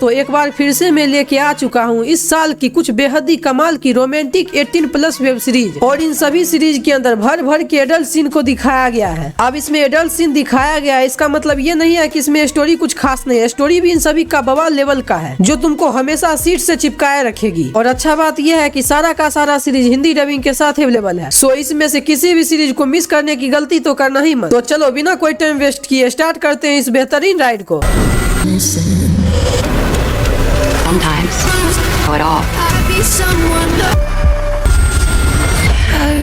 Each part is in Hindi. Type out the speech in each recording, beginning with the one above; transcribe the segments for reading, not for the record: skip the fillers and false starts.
दोस्तों, एक बार फिर से मैं लेके आ चुका हूँ इस साल की कुछ बेहद ही कमाल की रोमांटिक 18+ वेब सीरीज। और इन सभी सीरीज के अंदर भर भर के एडल्ट सीन को दिखाया गया है। अब इसमें एडल्ट सीन दिखाया गया है, इसका मतलब ये नहीं है कि इसमें स्टोरी कुछ खास नहीं है। स्टोरी भी इन सभी का बवाल लेवल का है, जो तुमको हमेशा सीट से चिपकाए रखेगी। और अच्छा बात यह है कि सारा का सारा सीरीज हिंदी डबिंग के साथ अवेलेबल है। सो इसमें से किसी भी सीरीज को मिस करने की गलती तो करना ही मत। तो चलो बिना कोई टाइम वेस्ट किए स्टार्ट करते हैं इस बेहतरीन राइड को। Sometimes, go it all.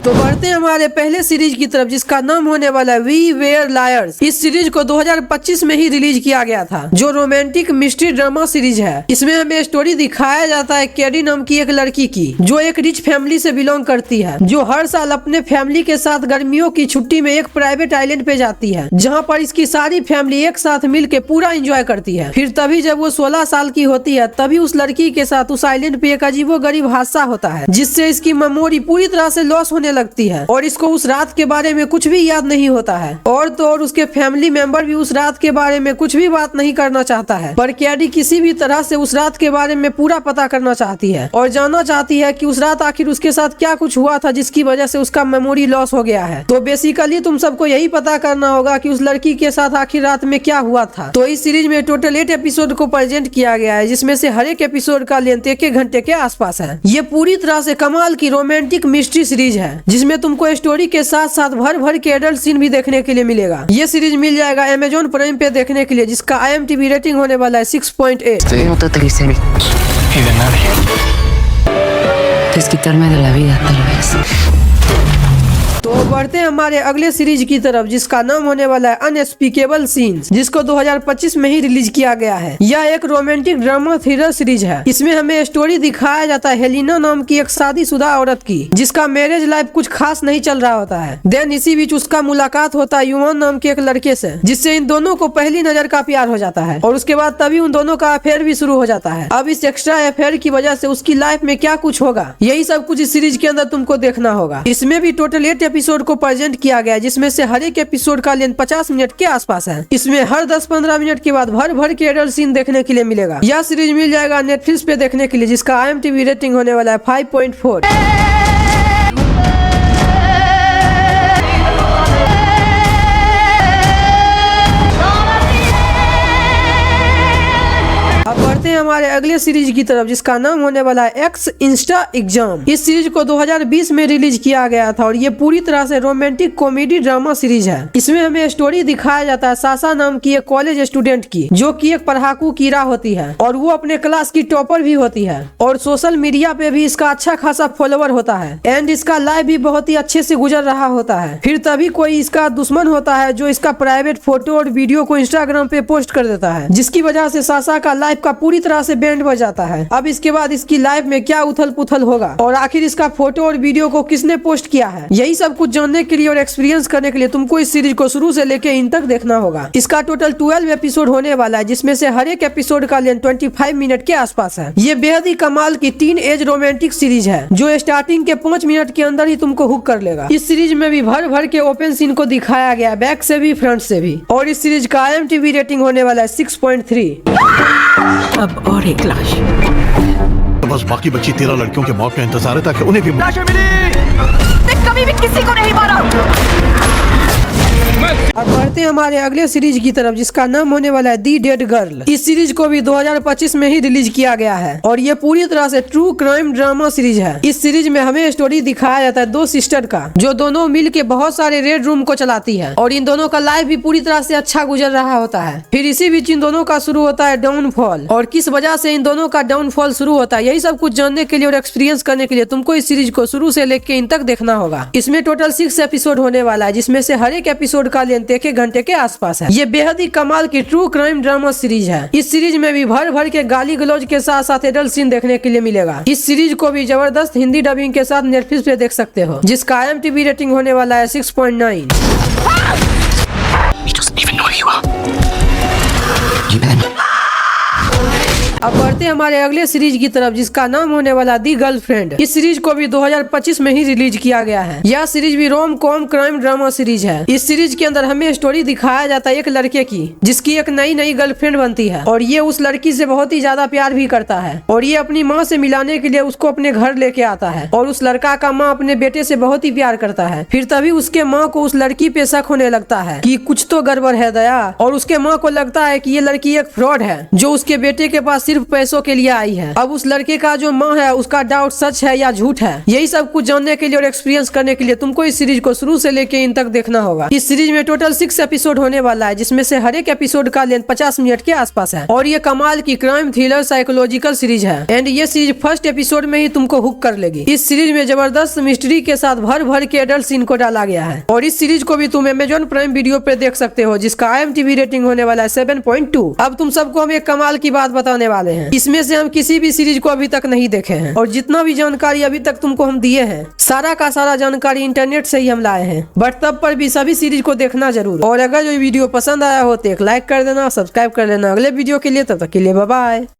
तो बढ़ते हैं हमारे पहले सीरीज की तरफ, जिसका नाम होने वाला है वी वेयर लायर्स। इस सीरीज को 2025 में ही रिलीज किया गया था, जो रोमांटिक मिस्ट्री ड्रामा सीरीज है। इसमें हमें स्टोरी दिखाया जाता है कैडी नाम की एक लड़की की, जो एक रिच फैमिली से बिलोंग करती है, जो हर साल अपने फैमिली के साथ गर्मियों की छुट्टी में एक प्राइवेट आइलैंड पे जाती है, जहाँ पर इसकी सारी फैमिली एक साथ मिल के पूरा एंजॉय करती है। फिर तभी जब वो 16 साल की होती है, तभी उस लड़की के साथ उस आइलैंड पे एक अजीबोगरीब हादसा होता है, जिससे इसकी मेमोरी पूरी तरह से लॉस होने लगती है और इसको उस रात के बारे में कुछ भी याद नहीं होता है। और तो और उसके फैमिली मेंबर भी उस रात के बारे में कुछ भी बात नहीं करना चाहता है, पर कैडी किसी भी तरह से उस रात के बारे में पूरा पता करना चाहती है और जानना चाहती है कि उस रात आखिर उसके साथ क्या कुछ हुआ था, जिसकी वजह से उसका मेमोरी लॉस हो गया है। तो बेसिकली तुम सबको यही पता करना होगा कि उस लड़की के साथ आखिर रात में क्या हुआ था। तो इस सीरीज में टोटल 8 एपिसोड को प्रेजेंट किया गया है, जिसमें से हर एक एपिसोड का लेंथ 1 घंटे के आसपास है। ये पूरी तरह से कमाल की रोमांटिक मिस्ट्री सीरीज है, जिसमें तुमको स्टोरी के साथ साथ भर भर के एडल्ट सीन भी देखने के लिए मिलेगा। ये सीरीज मिल जाएगा Amazon प्राइम पे देखने के लिए, जिसका IMDb रेटिंग होने वाला है 6.8। Estuvimos totalizando. Y de nadie. Desquitarme de la vida, tal vez. तो बढ़ते हैं हमारे अगले सीरीज की तरफ, जिसका नाम होने वाला है अनस्पीकेबल सीन्स, जिसको 2025 में ही रिलीज किया गया है। यह एक रोमांटिक ड्रामा थ्रिलर सीरीज है। इसमें हमें स्टोरी दिखाया जाता है हेलिना नाम की एक शादीशुदा औरत की, जिसका मैरिज लाइफ कुछ खास नहीं चल रहा होता है। देन इसी बीच उसका मुलाकात होता है युवान नाम के एक लड़के से, जिससे इन दोनों को पहली नजर का प्यार हो जाता है और उसके बाद तभी उन दोनों का अफेयर भी शुरू हो जाता है। अब इस एक्स्ट्रा अफेयर की वजह से उसकी लाइफ में क्या कुछ होगा, यही सब कुछ इस सीरीज के अंदर तुमको देखना होगा। इसमें भी टोटल 8 एपिसोड को प्रेजेंट किया गया है, जिसमें से हर एक एपिसोड का लेंथ 50 मिनट के आसपास है। इसमें हर 10-15 मिनट के बाद भर भर के एडल्ट सीन देखने के लिए मिलेगा। यह सीरीज मिल जाएगा नेटफ्लिक्स पे देखने के लिए, जिसका IMDb रेटिंग होने वाला है 5.4। अब बढ़ते हैं हमारे अगले सीरीज की तरफ, जिसका नाम होने वाला है एक्स इंस्टा एग्जाम। इस सीरीज को 2020 में रिलीज किया गया था और ये पूरी तरह से रोमांटिक कॉमेडी ड्रामा सीरीज है। इसमें हमें स्टोरी दिखाया जाता है सासा नाम की एक कॉलेज स्टूडेंट की, जो कि एक पढ़ाकू कीड़ा होती है और वो अपने क्लास की टॉपर भी होती है और सोशल मीडिया पे भी इसका अच्छा खासा फॉलोवर होता है एंड इसका लाइफ भी बहुत ही अच्छे से गुजर रहा होता है। फिर तभी कोई इसका दुश्मन होता है, जो इसका प्राइवेट फोटो और वीडियो को इंस्टाग्राम पे पोस्ट कर देता है, जिसकी वजह से सासा का लाइफ का पूरी तरह से बैंड बज जाता है। अब इसके बाद इसकी लाइफ में क्या उथल पुथल होगा और आखिर इसका फोटो और वीडियो को किसने पोस्ट किया है, यही सब कुछ जानने के लिए और एक्सपीरियंस करने के लिए तुमको इस सीरीज को शुरू से लेके इन तक देखना होगा। इसका टोटल 12 एपिसोड होने वाला है, जिसमें से हर एक एपिसोड का लेंथ 25 मिनट के आसपास है। ये बेहद ही कमाल की टीन एज रोमांटिक सीरीज है, जो स्टार्टिंग के 5 मिनट के अंदर ही तुमको हुक कर लेगा। इस सीरीज में भी भर भर के ओपन सीन को दिखाया गया, बैक से भी फ्रंट से भी। और इस सीरीज का IMDb रेटिंग होने वाला है 6.3। अब और एक लाश। तो बस बाकी बची 13 लड़कियों के मौत का इंतजार है, ताकि उन्हें भी लाशें मिली। कभी भी किसी को नहीं मारा। अब बढ़ते हैं हमारे अगले सीरीज की तरफ, जिसका नाम होने वाला है दी डेड गर्ल। इस सीरीज को भी 2025 में ही रिलीज किया गया है और ये पूरी तरह से ट्रू क्राइम ड्रामा सीरीज है। इस सीरीज में हमें स्टोरी दिखाया जाता है 2 सिस्टर का, जो दोनों मिल के बहुत सारे रेड रूम को चलाती है और इन दोनों का लाइफ भी पूरी तरह से अच्छा गुजर रहा होता है। फिर इसी बीच इन दोनों का शुरू होता है डाउनफॉल, और किस वजह से इन दोनों का डाउनफॉल शुरू होता है, यही सब कुछ जानने के लिए और एक्सपीरियंस करने के लिए तुमको इस सीरीज को शुरू से लेके इन तक देखना होगा। इसमें टोटल 6 एपिसोड होने वाला है, जिसमें से हर एक एपिसोड का लेंथ 1 घंटे के आसपास है। ये बेहद ही कमाल की ट्रू क्राइम ड्रामा सीरीज है। इस सीरीज में भी भर भर के गाली गलौज के साथ साथ एडल्ट सीन देखने के लिए मिलेगा। इस सीरीज को भी जबरदस्त हिंदी डबिंग के साथ नेटफ्लिक्स पे देख सकते हो, जिसका IMDb रेटिंग होने वाला है 6.9। He doesn't even know who you are. You been. अब बढ़ते बढ़ते हैं हमारे अगले सीरीज की तरफ, जिसका नाम होने वाला दी गर्लफ्रेंड। इस सीरीज को भी 2025 में ही रिलीज किया गया है। यह सीरीज भी rom com crime drama series है। इस सीरीज के अंदर हमें स्टोरी दिखाया जाता है एक लड़के की, जिसकी एक नई गर्लफ्रेंड बनती है और ये उस लड़की से बहुत ही ज्यादा प्यार भी करता है और ये अपनी माँ से मिलाने के लिए उसको अपने घर लेके आता है और उस लड़का का माँ अपने बेटे से बहुत ही प्यार करता है। फिर तभी उसके माँ को उस लड़की पे शक होने लगता है कि कुछ तो गड़बड़ है दया, और उसके माँ को लगता है कि ये लड़की एक फ्रॉड है जो उसके बेटे के पास सिर्फ पैसों के लिए आई है। अब उस लड़के का जो माँ है उसका डाउट सच है या झूठ है, यही सब कुछ जानने के लिए और एक्सपीरियंस करने के लिए तुमको इस सीरीज को शुरू से लेके इन तक देखना होगा। इस सीरीज में टोटल 6 एपिसोड होने वाला है, जिसमें से हर एक एपिसोड का लेंथ 50 मिनट के आसपास है और ये कमाल की क्राइम थ्रिलर साइकोलॉजिकल सीरीज है एंड ये सीरीज फर्स्ट एपिसोड में ही तुमको हुक कर लेगी। इस सीरीज में जबरदस्त मिस्ट्री के साथ भर के एडल्ट सीन को डाला गया है और इस सीरीज को भी तुम अमेजॉन प्राइम वीडियो पे देख सकते हो, जिसका IMDb रेटिंग होने वाला है 7.2। अब तुम सबको हम एक कमाल की बात बताने वाले हैं। इसमें से हम किसी भी सीरीज को अभी तक नहीं देखे हैं और जितना भी जानकारी अभी तक तुमको हम दिए हैं सारा का सारा जानकारी इंटरनेट से ही हम लाए हैं, बट तब पर भी सभी सीरीज को देखना जरूर। और अगर जो वीडियो पसंद आया हो तो एक लाइक कर देना, सब्सक्राइब कर लेना अगले वीडियो के लिए। तब तक के लिए बाय बाय।